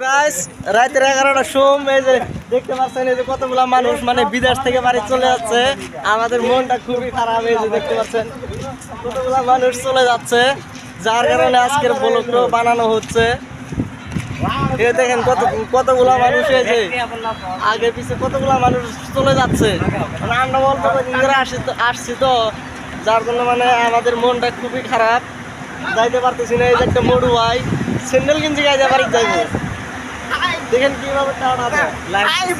Guys রাতের 11টার সময় এই যে দেখতে পাচ্ছেন এই যে কতগুলা মানুষ মানে বিদেশ থেকে বাড়ি চলে যাচ্ছে। আমাদের মনটা খুবই খারাপ। এই যে দেখতে পাচ্ছেন কতগুলা মানুষ চলে যাচ্ছে, যার কারণে আজকের ব্লগটা বানানো হচ্ছে। এই দেখেন কতগুলা মানুষ এই যে আগে পিছে কতগুলা মানুষ চলে যাচ্ছে। মানে আমরা অল্প কদিন ধরে আসছি তো, যার জন্য মানে আমাদের মনটা খুবই খারাপ, যাইতে পারতেছি না। এই যে একটা মরু ভাই স্যান্ডেল কিনছি গাইতে বাড়ি যাইবো। দেখেন কিভাবে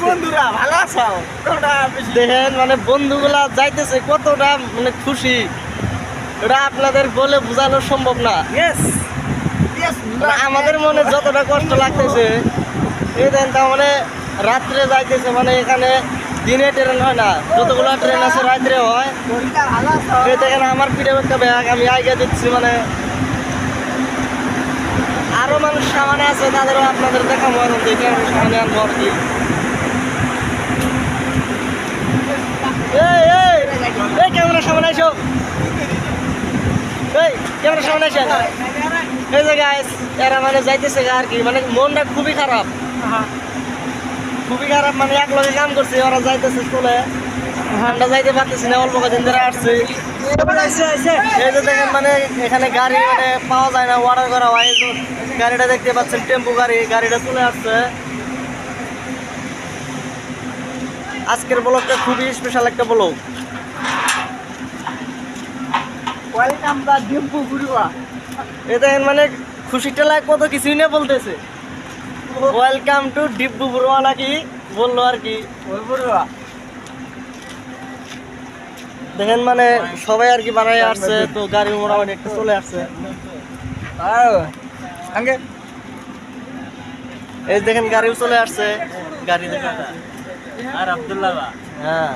বন্ধুরা ভালো আছো, দেখেন মানে বন্ধুগুলা যাইতেছে কতটা মানে খুশি, এটা আপনাদের বলে বোঝানো সম্ভব না। আমাদের মনে যতটা কষ্ট লাগতেছে, এই দেন তার মানে রাত্রে যাইতেছে, মানে এখানে দিনে ট্রেন হয় না, যতগুলো ট্রেন আছে রাত্রে হয়। এই দেখেন আমার পিঠে একটা ব্যাগ আমি আগে দিচ্ছি, মানে আরো মানুষ সামনে আছে, তাদেরও আপনাদের দেখাবো আর দেখে আমি সামনে আনবো আর কি। এই ক্যামেরার সামনে আসো, এই ক্যামেরার সামনে আসো। এই যে গাইস এরা মানে যাইতেছে আর কি, মানে মনটা খুবই খারাপ, খুবই খারাপ। মানে এক লগে কাম করছি, ওরা যাইতেছে চলে, আমরা যাইতে পারতেছি না, অল্প কদিন ধরে আসছি। এই যে দেখেন মানে এখানে গাড়ি মানে পাওয়া যায় না, অর্ডার করা হয়। তো গাড়িটা দেখতে পাচ্ছেন টেম্পু গাড়ি, গাড়িটা চলে আসছে। আজকের ব্লগটা খুবই স্পেশাল একটা ব্লগ। এই দেখেন মানে খুশিটা লাগে কত কিছুই না বলতেছে, ওয়েলকাম টু ডিব্বু বড়ুয়া নাকি বললো আর কি। দেখেন মানে সবাই আর কি বানাই আসছে, তো গাড়ি মোটামুটি একটা চলে আসছে। এই দেখেন গাড়িও চলে আসছে, গাড়ি দেখেন। আর আব্দুল্লাহ, হ্যাঁ